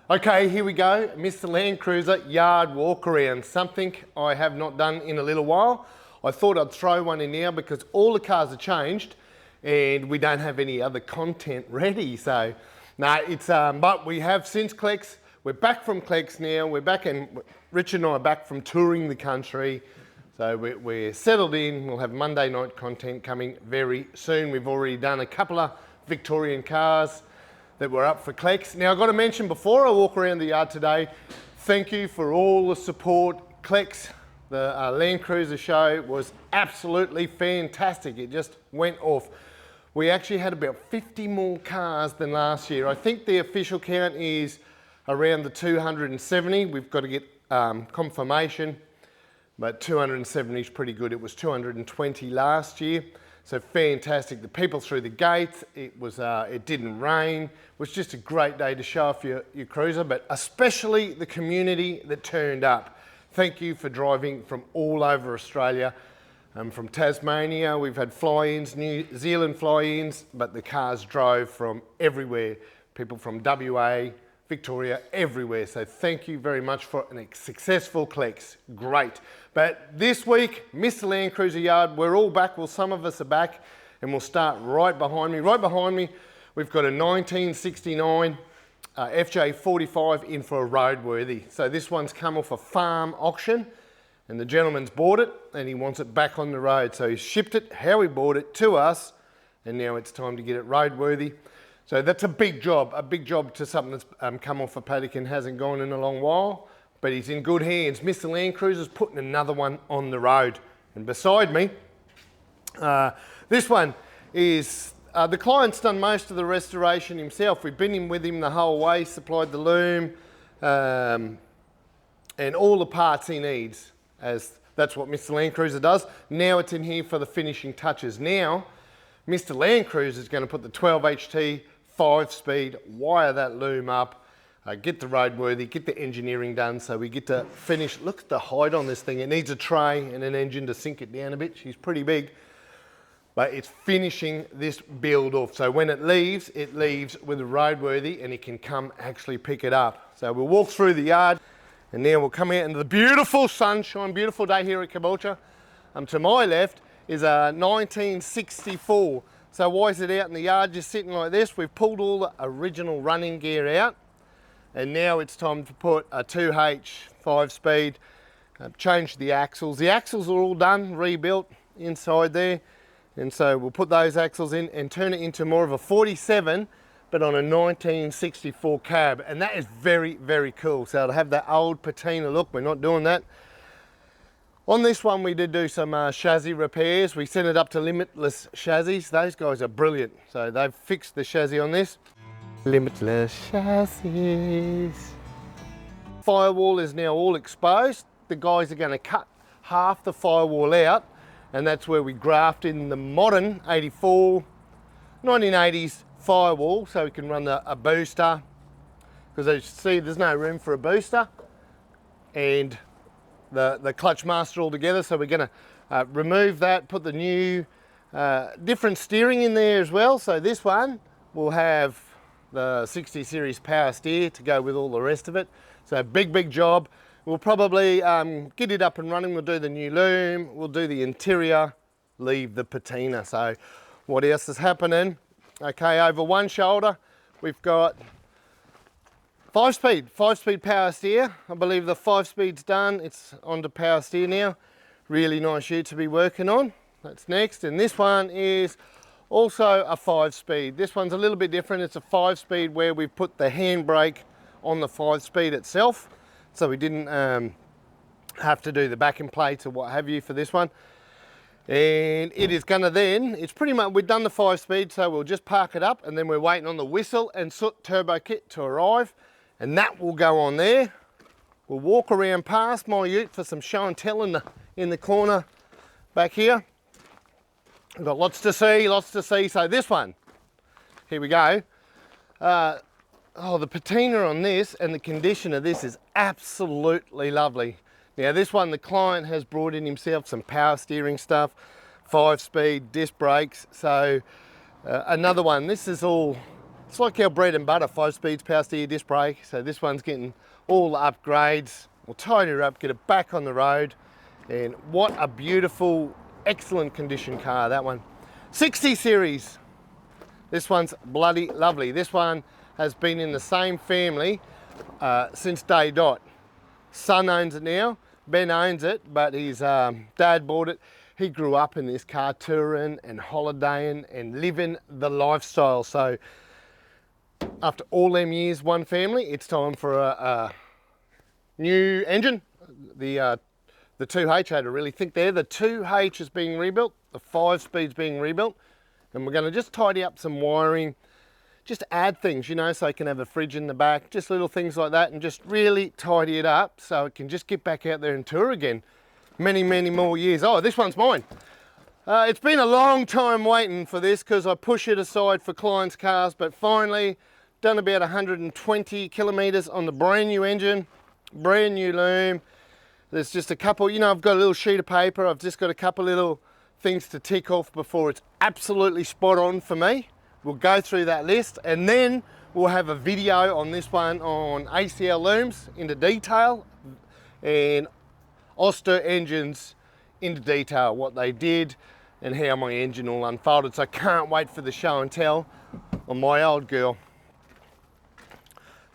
Okay, here we go. Mr Landcruiser yard walk around. Something I have not done in a little while. I thought I'd throw one in now because all the cars are changed and we don't have any other content ready. So, no, it's, but we have since CLECS. We're back from CLECS now. We're back and Richard and I are back from touring the country. So we're settled in. We'll have Monday night content coming very soon. We've already done a couple of Victorian cars that were up for CLECS. Now I've got to mention before I walk around the yard today, thank you for all the support. CLECS, the Land Cruiser show was absolutely fantastic. It just went off. We actually had about 50 more cars than last year. I think the official count is around the 270. We've got to get confirmation, but 270 is pretty good. It was 220 last year. So fantastic. The people through the gates, it didn't rain. It was just a great day to show off your cruiser, but especially the community that turned up. Thank you for driving from all over Australia. From Tasmania, we've had fly-ins, New Zealand fly-ins, but the cars drove from everywhere. People from WA, Victoria, everywhere. So thank you very much for a successful CLECS. Great. But this week, Mr Landcruiser yard, we're all back. Well, some of us are back, and we'll start right behind me. Right behind me, we've got a 1969 FJ45 in for a roadworthy. So this one's come off a farm auction, and the gentleman's bought it, and he wants it back on the road. So he's shipped it, how he bought it, to us, and now it's time to get it roadworthy. So that's a big job to something that's come off a paddock and hasn't gone in a long while, but he's in good hands. Mr Landcruiser's putting another one on the road. And beside me, this one is, the client's done most of the restoration himself. We've been in with him the whole way, supplied the loom, and all the parts he needs, as that's what Mr Landcruiser does. Now it's in here for the finishing touches. Now, Mr Landcruiser is going to put the 12 HT 5-speed, wire that loom up, get the roadworthy, get the engineering done so we get to finish. Look at the height on this thing. It needs a tray and an engine to sink it down a bit. She's pretty big, but it's finishing this build off. So when it leaves with a roadworthy and it can come actually pick it up. So we'll walk through the yard and now we'll come out into the beautiful sunshine, beautiful day here at Caboolture. To my left is a 1964. So why is it out in the yard just sitting like this? We've pulled all the original running gear out, and now it's time to put a 2H 5-speed, change the axles. The axles are all done, rebuilt inside there, and so we'll put those axles in and turn it into more of a 47, but on a 1964 cab, and that is very, very cool. So it'll have that old patina look. We're not doing that. On this one, we did do some chassis repairs. We sent it up to Limitless Chassis. Those guys are brilliant. So they've fixed the chassis on this. Limitless Chassis. Firewall is now all exposed. The guys are going to cut half the firewall out, and that's where we graft in the modern 84, 1980s firewall, so we can run a booster. Because as you see, there's no room for a booster. And the clutch master all together, so we're going to remove that, put the new different steering in there as well. So this one will have the 60 series power steer to go with all the rest of it. So big job. We'll probably get it up and running. We'll do the new loom, we'll do the interior, leave the patina. So what else is happening? Okay, over one shoulder we've got 5-speed power steer. I believe the 5-speed's done. It's onto power steer now. Really nice ute to be working on. That's next. And this one is also a 5-speed. This one's a little bit different. It's a 5-speed where we've put the handbrake on the 5-speed itself. So we didn't have to do the backing plates or what have you for this one. And it is gonna then, it's pretty much, we've done the 5-speed, so we'll just park it up and then we're waiting on the whistle and soot turbo kit to arrive. And that will go on there. We'll walk around past my ute for some show and tell in the corner back here. We've got lots to see. So this one, here we go. Oh, the patina on this and the condition of this is absolutely lovely. Now this one, the client has brought in himself some power steering stuff, 5-speed disc brakes. So another one, this is all It's like our bread and butter, 5 speeds power steer disc brake. So this one's getting all the upgrades. We'll tidy her up, get it back on the road. And what a beautiful, excellent condition car, that one. 60 series. This one's bloody lovely. This one has been in the same family since day dot. Son owns it now. Ben owns it, but his dad bought it. He grew up in this car, touring and holidaying and living the lifestyle. So after all them years, one family, it's time for a new engine. The 2H, I had to really think there. The 2H is being rebuilt, the 5 speed's being rebuilt, and we're going to just tidy up some wiring, just add things, you know, so I can have a fridge in the back, just little things like that, and just really tidy it up so it can just get back out there and tour again. Many, many more years. Oh, this one's mine. It's been a long time waiting for this because I push it aside for clients' cars, but finally done about 120 kilometers on the brand new engine, brand new loom. There's just a couple, you know, I've got a little sheet of paper. I've just got a couple little things to tick off before it's absolutely spot on for me. We'll go through that list and then we'll have a video on this one on ACL looms into detail and Oster engines into detail, what they did and how my engine all unfolded. So I can't wait for the show and tell on my old girl.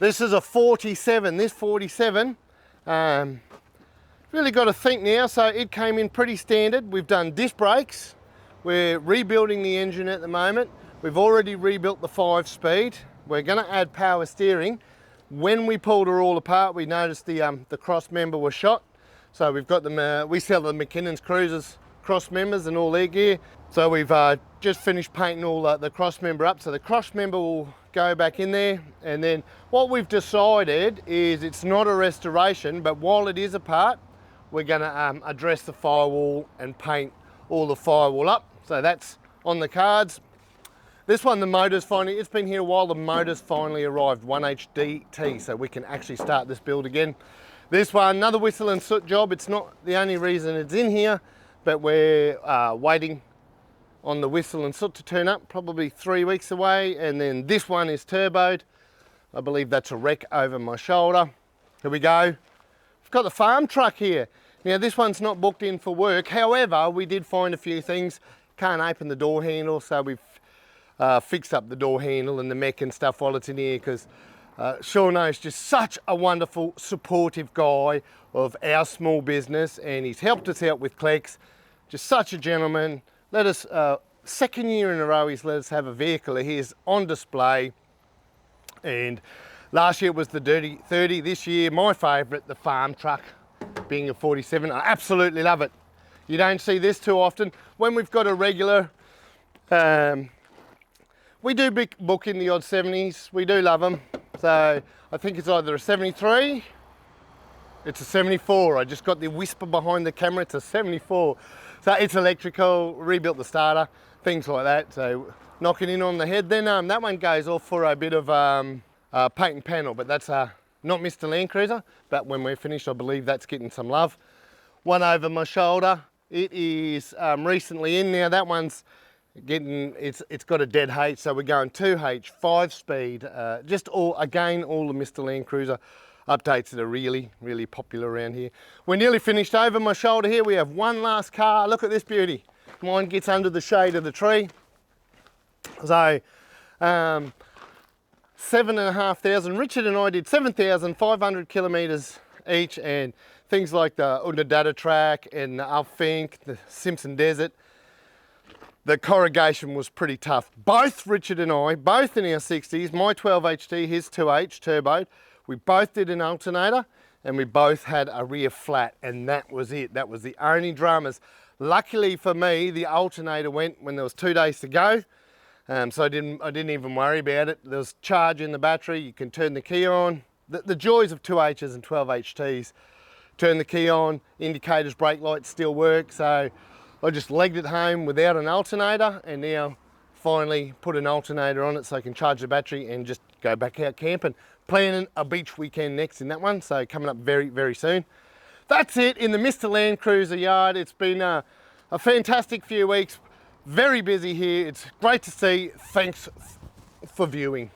This is a 47, this 47, really got to think now, so it came in pretty standard. We've done disc brakes, we're rebuilding the engine at the moment. We've already rebuilt the 5 speed. We're going to add power steering. When we pulled her all apart, we noticed the cross member was shot. So we've got them, we sell the McKinnon's Cruisers cross members and all their gear. So we've just finished painting all the cross member up. So the cross member will go back in there. And then what we've decided is it's not a restoration, but while it is apart, we're gonna address the firewall and paint all the firewall up. So that's on the cards. This one, the motor's finally, it's been here a while, the motor's finally arrived, 1HDT, so we can actually start this build again. This one, another whistle and soot job. It's not the only reason it's in here, but we're waiting on the whistle and soot to turn up, probably 3 weeks away. And then this one is turboed. I believe that's a wreck over my shoulder. Here we go. We've got the farm truck here. Now this one's not booked in for work. However, we did find a few things. Can't open the door handle, so we've fixed up the door handle and the mech and stuff while it's in here because Sean is just such a wonderful, supportive guy of our small business, and he's helped us out with CLECS. Just such a gentleman. Let us, second year in a row, he's let us have a vehicle of his on display. And last year was the Dirty 30. This year, my favourite, the farm truck, being a 47. I absolutely love it. You don't see this too often. When we've got a regular, we do book in the odd 70s. We do love them. So I think it's either a 73, it's a 74. I just got the whisper behind the camera, it's a 74. So it's electrical, rebuilt the starter, things like that. So knocking in on the head. Then that one goes off for a bit of paint and panel, but that's not Mr Landcruiser. But when we're finished, I believe that's getting some love. One over my shoulder. It is recently in now. That one's getting, it's got a dead H, so we're going 2H, 5 speed, just all the Mr Landcruiser updates that are really, really popular around here. We're nearly finished. Over my shoulder here, we have one last car. Look at this beauty. Mine gets under the shade of the tree. So, 7,500, Richard and I did 7,500 kilometres each, and things like the Undadata track and the Alfink, the Simpson Desert. The corrugation was pretty tough. Both Richard and I, both in our 60s, my 12HT, his 2H turboed, we both did an alternator and we both had a rear flat, and that was it. That was the only dramas. Luckily for me, the alternator went when there was 2 days to go. So I didn't even worry about it. There was charge in the battery, you can turn the key on. The joys of 2Hs and 12HTs. Turn the key on, indicators, brake lights still work. So I just legged it home without an alternator, and now finally put an alternator on it so I can charge the battery and just go back out camping. Planning a beach weekend next in that one, so coming up very, very soon. That's it in the Mr Landcruiser yard. It's been a fantastic few weeks. Very busy here. It's great to see. Thanks for viewing.